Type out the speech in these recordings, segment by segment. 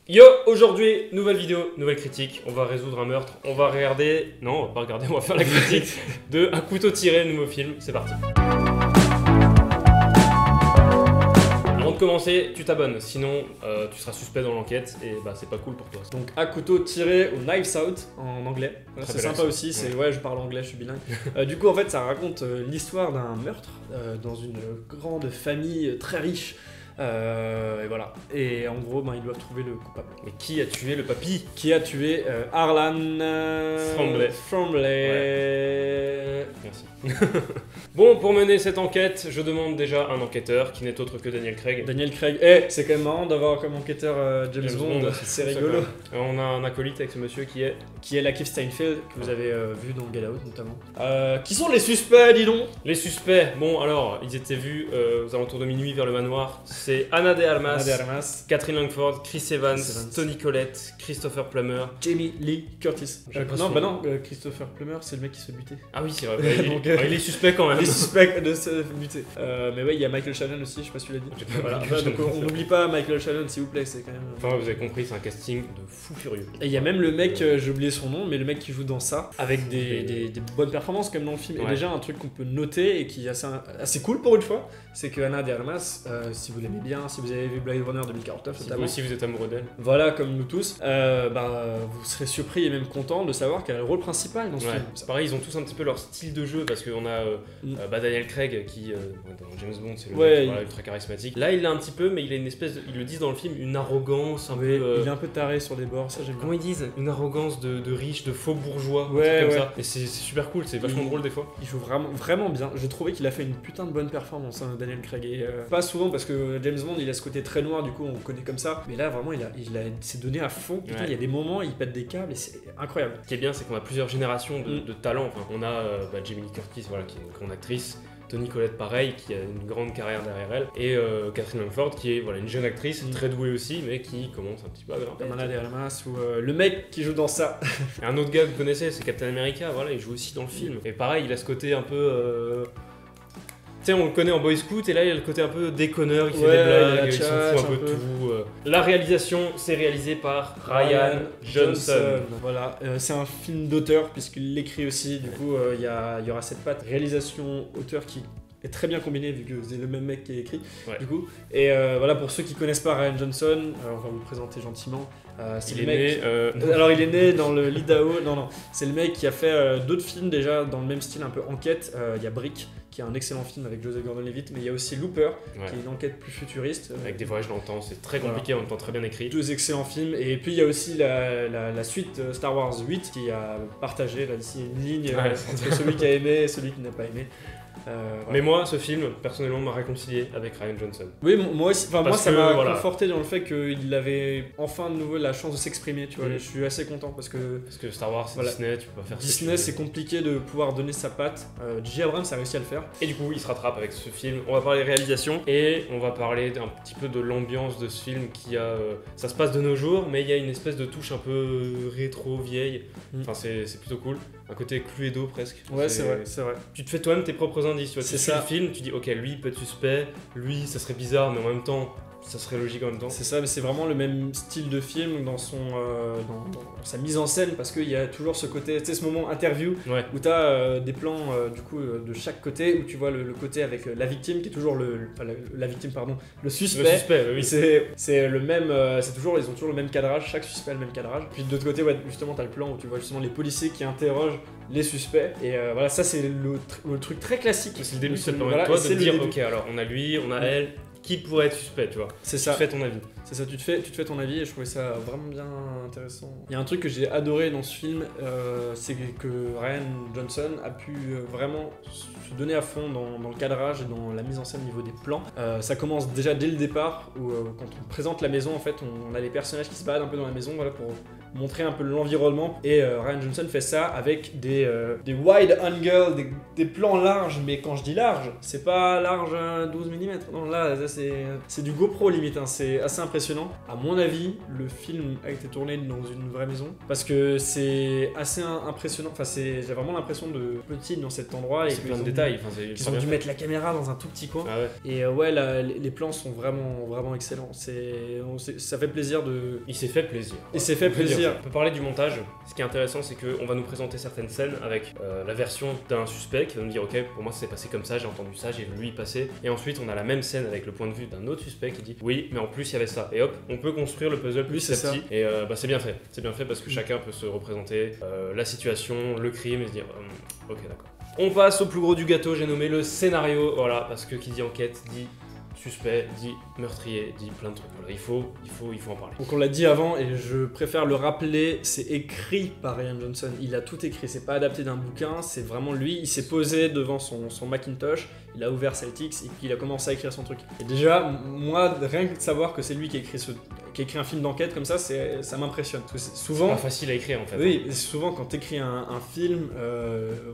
Yo, aujourd'hui, nouvelle vidéo, nouvelle critique. On va résoudre un meurtre. On va regarder. Non, on va pas regarder, on va faire la critique de Un couteau tiré, le nouveau film. C'est parti. Avant de commencer, tu t'abonnes, sinon tu seras suspect dans l'enquête et bah c'est pas cool pour toi. Donc à couteau tiré au Knives Out en anglais. Voilà, c'est bel sympa accent. aussi, c'est ouais je parle anglais, je suis bilingue. Du coup en fait ça raconte l'histoire d'un meurtre dans une grande famille très riche. Et voilà. Et en gros ils doivent trouver le coupable. Mais qui a tué le papy? Qui a tué Harlan Fromley. Merci. Bon, pour mener cette enquête, je demande déjà un enquêteur qui n'est autre que Daniel Craig. Daniel Craig. C'est quand même marrant d'avoir comme enquêteur James Bond, c'est rigolo. On a un acolyte avec ce monsieur qui est Lakeith Stanfield, que vous avez vu dans Get Out notamment. Qui sont les suspects, dis donc? Les suspects. Bon, alors, ils étaient vus aux alentours de minuit vers le manoir. C'est Ana de Armas, Catherine Langford, Chris Evans, Toni Collette, Christopher Plummer, Jamie Lee Curtis. Non, Christopher Plummer, c'est le mec qui se fait buter. Ah oui, c'est vrai. Il est suspect quand même. Il est suspect de se buter. Mais ouais, il y a Michael Shannon aussi, je sais pas si tu l'as dit. Voilà. Donc on n'oublie pas Michael Shannon, s'il vous plaît, c'est quand même. Enfin, vous avez compris, c'est un casting de fou furieux. Et il y a même le mec, j'ai oublié son nom, mais le mec qui joue dans ça, avec des bonnes performances comme dans le film. Ouais. Et déjà, un truc qu'on peut noter et qui est assez cool pour une fois, c'est que Ana de Armas, si vous l'aimez bien, si vous avez vu Blade Runner 2049, si vous aussi vous êtes amoureux d'elle. Voilà, comme nous tous, vous serez surpris et même content de savoir qu'elle a le rôle principal dans ce film. C'est pareil, ils ont tous un petit peu leur style de jeu parce qu'on a Daniel Craig qui, dans James Bond, c'est le mec ultra charismatique. Là, il l'a un petit peu, mais il a une espèce, ils le disent dans le film, une arrogance un peu. Il est un peu taré sur les bords, ça j'aime bien. Comment ils disent? Une arrogance de riche, de faux bourgeois, comme ça. Et c'est super cool, c'est vachement drôle des fois. Il joue vraiment bien. Je trouvais qu'il a fait une putain de bonne performance, Daniel Craig. Et, pas souvent parce que James Bond, il a ce côté très noir, du coup on connaît comme ça. Mais là, vraiment, il s'est donné à fond. Putain, il y a des moments, il pète des câbles et c'est incroyable. Ce qui est bien, c'est qu'on a plusieurs générations de talents. Enfin, on a Jamie Lee Curtis, voilà, qui est une grande actrice. Toni Collette, pareil, qui a une grande carrière derrière elle. Et Catherine Langford, qui est une jeune actrice, très douée aussi, mais qui commence un petit peu à grimper. Ana de Armas ou le mec qui joue dans ça. Et un autre gars que vous connaissez, c'est Captain America, voilà, il joue aussi dans le film. Et pareil, il a ce côté un peu... Tu sais, on le connaît en Boy Scout, et là il a le côté un peu déconneur, il fait des blagues, il s'en fout un peu de tout. La réalisation, c'est réalisé par Rian Johnson. Voilà, c'est un film d'auteur, puisqu'il l'écrit aussi, du coup il y aura cette patte réalisation-auteur qui est très bien combiné vu que c'est le même mec qui a écrit du coup. Et voilà, pour ceux qui connaissent pas Rian Johnson, on va vous le présenter gentiment. C'est le mec. Alors il est né dans le l'Idaho. Non, c'est le mec qui a fait d'autres films déjà dans le même style, un peu enquête. Il y a Brick, qui est un excellent film avec Joseph Gordon-Levitt, mais il y a aussi Looper, qui est une enquête plus futuriste. Avec des voyages dans le temps, c'est très compliqué, en même temps très bien écrit. Deux excellents films. Et puis il y a aussi la suite Star Wars 8 qui a partagé là ici une ligne entre celui qui a aimé et celui qui n'a pas aimé. Voilà. Mais moi, ce film, personnellement, m'a réconcilié avec Rian Johnson. Oui, moi aussi. Enfin, moi, ça m'a conforté dans le fait qu'il avait enfin de nouveau la chance de s'exprimer. Tu vois, je suis assez content parce que Star Wars, c'est Disney, tu peux pas faire ça. Disney, c'est compliqué de pouvoir donner sa patte. J. Abrams a réussi à le faire. Et du coup, il se rattrape avec ce film. On va parler réalisation et on va parler un petit peu de l'ambiance de ce film qui a. Ça se passe de nos jours, mais il y a une espèce de touche un peu rétro, vieille. Enfin, c'est plutôt cool. Un côté Cluedo presque. Ouais, c'est vrai. Tu te fais toi-même tes propres indices. Tu vois, tu fais le film, tu dis ok, lui il peut être suspect, lui ça serait bizarre, mais en même temps ça serait logique en même temps. C'est ça, mais c'est vraiment le même style de film dans dans sa mise en scène, parce qu'il y a toujours ce côté, tu sais, ce moment interview où tu as des plans du coup de chaque côté, où tu vois le côté avec la victime qui est toujours le suspect. Le suspect, oui. C'est le même, ils ont toujours le même cadrage, chaque suspect a le même cadrage. Puis de l'autre côté, justement, tu as le plan où tu vois justement les policiers qui interrogent les suspects. Et voilà, ça c'est le truc très classique. C'est le début, c'est le plan avec toi de dire ok, alors on a lui, on a elle. Qui pourrait être suspect, tu vois. C'est ça. Tu te fais ton avis. C'est ça, tu te fais ton avis et je trouvais ça vraiment bien intéressant. Il y a un truc que j'ai adoré dans ce film, c'est que Rian Johnson a pu vraiment se donner à fond dans le cadrage et dans la mise en scène au niveau des plans. Ça commence déjà dès le départ où quand on présente la maison, en fait, on a les personnages qui se baladent un peu dans la maison, voilà, pour montrer un peu l'environnement. Et Rian Johnson fait ça avec des wide angle, des plans larges, mais quand je dis large, c'est pas large 12 mm. Non, là, c'est du GoPro limite, hein. C'est assez impressionnant. impressionnant. À mon avis, le film a été tourné dans une vraie maison parce que c'est assez impressionnant. Enfin, j'ai vraiment l'impression de petit dans cet endroit. C'est plein de détails. Ils ont dû mettre la caméra dans un tout petit coin. Ah ouais. Et les plans sont vraiment excellents. Ça fait plaisir de. Il s'est fait plaisir. Il s'est fait plaisir. On peut parler du montage. Ce qui est intéressant, c'est qu'on va nous présenter certaines scènes avec la version d'un suspect qui va nous dire ok, pour moi ça s'est passé comme ça, j'ai entendu ça, j'ai vu lui passer. Et ensuite on a la même scène avec le point de vue d'un autre suspect qui dit oui, mais en plus il y avait ça. Et hop, on peut construire le puzzle petit à petit. Et c'est bien fait. C'est bien fait parce que chacun peut se représenter la situation, le crime et se dire ok, d'accord. On passe au plus gros du gâteau, j'ai nommé le scénario. Voilà, parce que qui dit enquête dit suspect, dit meurtrier, dit plein de trucs. Voilà, il faut en parler. Donc on l'a dit avant et je préfère le rappeler, c'est écrit par Rian Johnson. Il a tout écrit, c'est pas adapté d'un bouquin, c'est vraiment lui. Il s'est posé devant son Macintosh, il a ouvert Celtics et puis il a commencé à écrire son truc. Et déjà, moi, rien que de savoir que c'est lui qui a écrit un film d'enquête comme ça, ça m'impressionne. Parce que souvent, c'est pas facile à écrire en fait. Oui, souvent quand t'écris un film,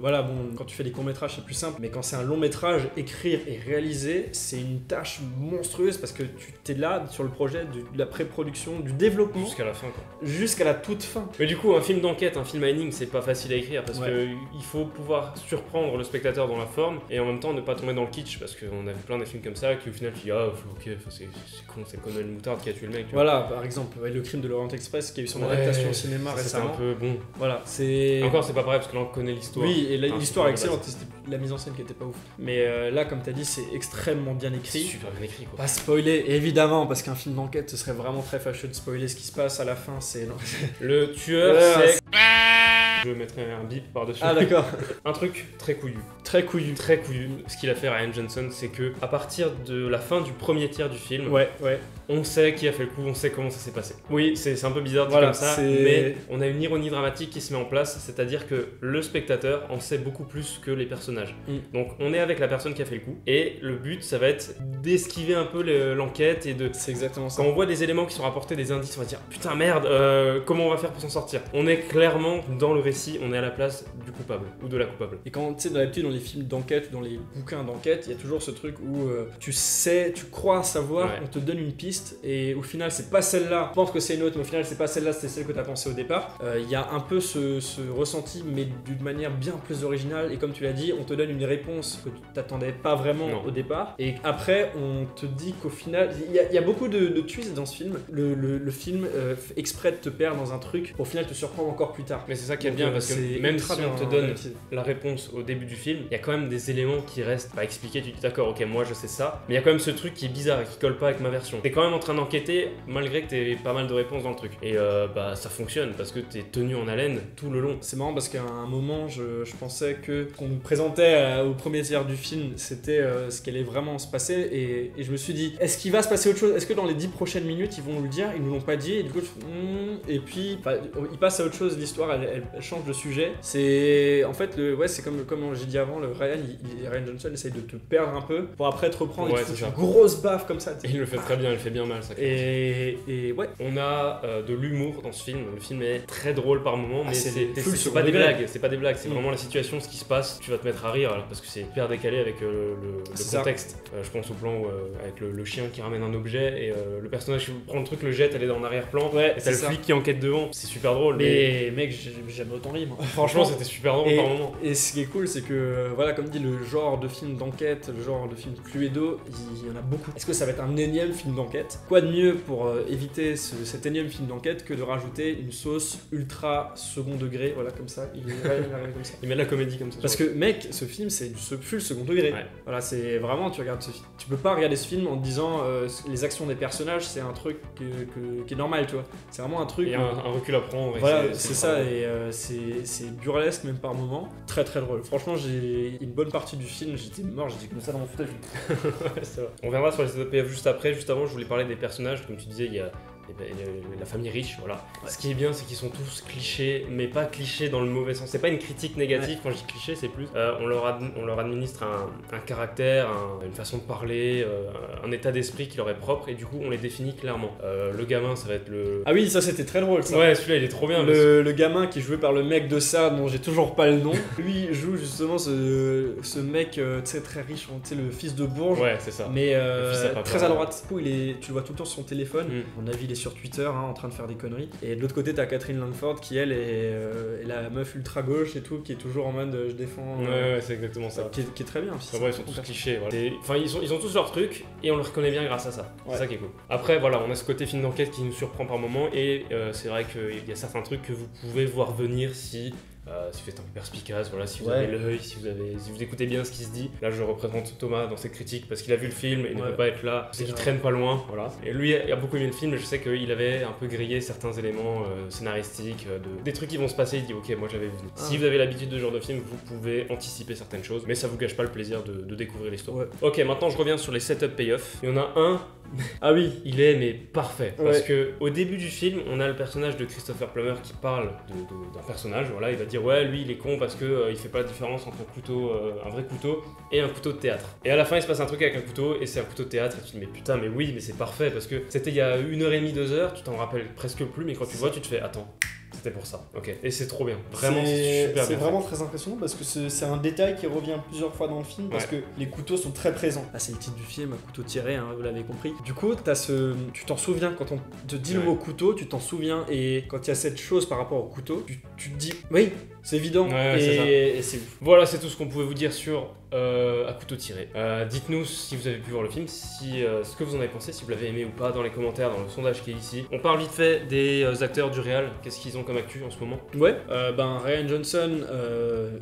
voilà, bon, quand tu fais des courts-métrages c'est plus simple, mais quand c'est un long-métrage, écrire et réaliser, c'est une tâche monstrueuse parce que tu t'es là sur le projet de la pré-production, du développement. Jusqu'à la fin quoi. Jusqu'à la toute fin. Mais du coup, un film d'enquête, un film à énigme, c'est pas facile à écrire parce que il faut pouvoir surprendre le spectateur dans la forme et en même temps ne pas tomber dans le kitsch parce qu'on a vu plein de films comme ça qui au final tu dis ok, c'est con, c'est Colonel Moutarde qui a tué le mec. Voilà, par exemple, le crime de l'Orient Express qui a eu son adaptation au cinéma récemment. C'est un peu bon. Voilà, c'est. Encore, c'est pas pareil parce que là on connaît l'histoire. Oui, et l'histoire est excellente, c'était la mise en scène qui était pas ouf. Mais là, comme t'as dit, c'est extrêmement bien écrit. C'est super bien écrit quoi. Pas spoiler, évidemment, parce qu'un film d'enquête, ce serait vraiment très fâcheux de spoiler ce qui se passe à la fin. C'est le tueur, c'est. Je mettrai un bip par-dessus. Ah d'accord. Un truc très couillu. Très couillu. Très couillu. Ce qu'il a fait Rian Johnson, c'est que à partir de la fin du premier tiers du film, on sait qui a fait le coup, on sait comment ça s'est passé. Oui, c'est un peu bizarre de dire comme ça, mais on a une ironie dramatique qui se met en place, c'est-à-dire que le spectateur en sait beaucoup plus que les personnages. Donc on est avec la personne qui a fait le coup, et le but, ça va être d'esquiver un peu l'enquête et de... C'est exactement ça. Quand on voit des éléments qui sont rapportés, des indices, on va dire putain merde, comment on va faire pour s'en sortir? On est clairement dans le récit, on est à la place du coupable ou de la coupable. Et quand tu sais, d'habitude dans les films d'enquête, dans les bouquins d'enquête, il y a toujours ce truc où tu crois savoir, on te donne une piste et au final c'est pas celle-là, tu penses que c'est une autre mais au final c'est pas celle-là, c'est celle que tu as pensé au départ. Il y a un peu ce ressenti mais d'une manière bien plus originale et comme tu l'as dit, on te donne une réponse que tu t'attendais pas vraiment au départ et après on te dit qu'au final, il y a beaucoup de twists dans ce film. Le film fait exprès de te perdre dans un truc pour au final te surprendre encore plus tard. Mais c'est ça qui est bien parce que même si on te donne la réponse au début du film, il y a quand même des éléments qui restent pas expliqués. Tu dis d'accord, ok, moi je sais ça, mais il y a quand même ce truc qui est bizarre et qui colle pas avec ma version. T'es quand même en train d'enquêter malgré que t'aies pas mal de réponses dans le truc. Et ça fonctionne parce que t'es tenu en haleine tout le long. C'est marrant parce qu'à un moment, je pensais que qu'on nous présentait au premier tiers du film, c'était ce qui allait vraiment se passer et je me suis dit, est-ce qu'il va se passer autre chose? Est-ce que dans les 10 prochaines minutes, ils vont nous le dire? Ils nous l'ont pas dit et du coup, et puis il passe à autre chose, l'histoire elle change de sujet. C'est en fait c'est comme j'ai dit avant, le Ryan Johnson essaye de te perdre un peu pour après te reprendre et te foutre une grosse baffe comme ça. Il le fait très bien, il fait bien mal ça. Et on a de l'humour dans ce film. Le film est très drôle par moments, mais c'est pas des blagues. C'est pas des blagues, c'est vraiment la situation, ce qui se passe. Tu vas te mettre à rire parce que c'est hyper décalé avec le contexte. Je pense au plan où, avec le chien qui ramène un objet et le personnage qui prend le truc, le jette, elle est dans l'arrière-plan. Et t'as le flic qui enquête devant. C'est super drôle. Mais mec, j'aime autant rire. Franchement, c'était super drôle par moment. Et ce qui est cool, c'est que voilà, comme dit, le genre de film d'enquête, le genre de film Cluedo, il y en a beaucoup. Est-ce que ça va être un énième film d'enquête? Quoi de mieux pour éviter cet énième film d'enquête que de rajouter une sauce ultra second degré, voilà, comme ça. Il arrive comme ça. Il met de la comédie comme ça. Parce que mec, ce film, c'est du full second degré. Voilà, c'est vraiment, tu regardes ce film. Tu peux pas regarder ce film en te disant les actions des personnages, c'est un truc qui est normal, tu vois. C'est vraiment un truc. Il y a un recul à prendre. Voilà, c'est ça, et c'est burlesque même par moment. Très très drôle. Franchement, j'ai une bonne partie du film, j'étais mort, j'étais comme ça dans mon fauteuil. On reviendra sur les PF juste après. Juste avant, je voulais parler des personnages. Comme tu disais, il y a la famille riche, voilà. Ce qui est bien, c'est qu'ils sont tous clichés, mais pas clichés dans le mauvais sens. C'est pas une critique négative, quand je dis cliché, c'est plus on leur administre un caractère, une façon de parler, un état d'esprit qui leur est propre, et du coup on les définit clairement. Le gamin, ça va être le... Ah oui, ça c'était très drôle ça. Ouais, celui-là il est trop bien. Le gamin qui est joué par le mec de ça, dont j'ai toujours pas le nom, lui joue justement ce mec tu sais, très riche, tu sais, le fils de Bourges. Ouais, c'est ça. Mais papa, très à droite. Du coup, tu le vois tout le temps sur son téléphone. À mon avis, il est sur Twitter en train de faire des conneries. Et de l'autre côté, t'as Catherine Langford qui, elle, est la meuf ultra gauche et tout, qui est toujours en mode je défends. Ouais, c'est exactement ça. Qui est très bien. Enfin, ouais, ils sont tous clichés. Voilà. Enfin, ils ont tous leur truc et on le reconnaît bien grâce à ça. Ouais. C'est ça qui est cool. Après, voilà, on a ce côté film d'enquête qui nous surprend par moment et c'est vrai qu'il y a certains trucs que vous pouvez voir venir si vous êtes un peu perspicace, voilà, si vous avez l'œil, si vous écoutez bien ce qui se dit. Là, je représente Thomas dans ses critiques parce qu'il a vu le film et ne peut pas être là. C'est qu'il traîne pas loin, voilà. Et lui a beaucoup aimé le film, et je sais qu'il avait un peu grillé certains éléments scénaristiques, des trucs qui vont se passer. Il dit ok, moi j'avais vu. Si vous avez l'habitude de ce genre de film, vous pouvez anticiper certaines choses, mais ça vous gâche pas le plaisir de découvrir l'histoire. Ouais. Ok, maintenant je reviens sur les setup payoff. Il y en a un. Ah oui, il est mais parfait parce que au début du film, on a le personnage de Christopher Plummer qui parle d'un personnage. Voilà, il va dire ouais, lui il est con parce que il fait pas la différence entre un vrai couteau et un couteau de théâtre. Et à la fin, il se passe un truc avec un couteau et c'est un couteau de théâtre. Et tu te dis mais putain, mais oui, mais c'est parfait parce que c'était il y a 1h30, 2 heures. Tu t'en rappelles presque plus, mais quand tu vois, tu te fais attends. C'était pour ça, ok. Et c'est trop bien. Vraiment, c'est super bien. C'est vraiment très impressionnant parce que c'est un détail qui revient plusieurs fois dans le film parce que les couteaux sont très présents. Ah, c'est le titre du film, un couteau tiré, hein, vous l'avez compris. Du coup, tu t'en souviens quand on te dit le mot couteau, tu t'en souviens, et quand il y a cette chose par rapport au couteau, tu te dis oui, c'est évident, et c'est ouf. Voilà, c'est tout ce qu'on pouvait vous dire sur à couteau tiré. Dites-nous si vous avez pu voir le film, ce que vous en avez pensé, si vous l'avez aimé ou pas, dans les commentaires, dans le sondage qui est ici. On parle vite fait des acteurs du réal, qu'est-ce qu'ils ont comme actu en ce moment? Ouais, Rian Johnson,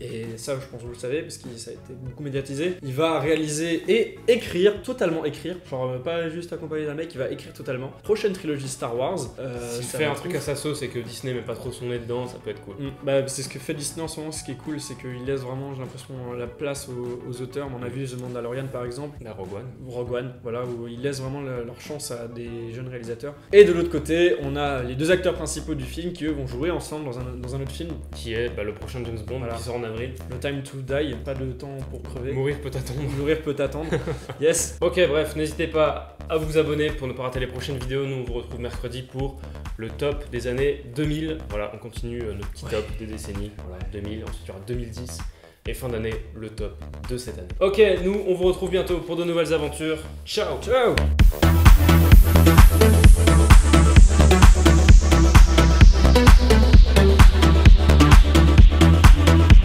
et ça je pense que vous le savez parce que ça a été beaucoup médiatisé, il va réaliser et écrire, totalement écrire, genre pas juste accompagner d'un mec, il va écrire totalement. Prochaine trilogie Star Wars. S'il fait un truc à sa sauce et que Disney met pas trop son nez dedans, ça peut être cool. C'est ce que fait Disney en ce moment, ce qui est cool, c'est qu'il laisse vraiment, j'ai l'impression, la place aux auteurs. On a vu The Mandalorian par exemple. Rogue One, voilà, où ils laissent vraiment leur chance à des jeunes réalisateurs. Et de l'autre côté, on a les deux acteurs principaux du film qui eux vont jouer ensemble dans un autre film. Qui est le prochain James Bond qui sort en avril. No Time to Die, pas de temps pour crever. Mourir peut attendre. Mourir peut attendre. Yes. Ok, bref, n'hésitez pas à vous abonner pour ne pas rater les prochaines vidéos. Nous on vous retrouve mercredi pour le top des années 2000. Voilà, on continue notre petit top des décennies. Voilà, 2000, ensuite il y aura 2010. Et fin d'année, le top de cette année. Ok, nous on vous retrouve bientôt pour de nouvelles aventures. Ciao. Ciao.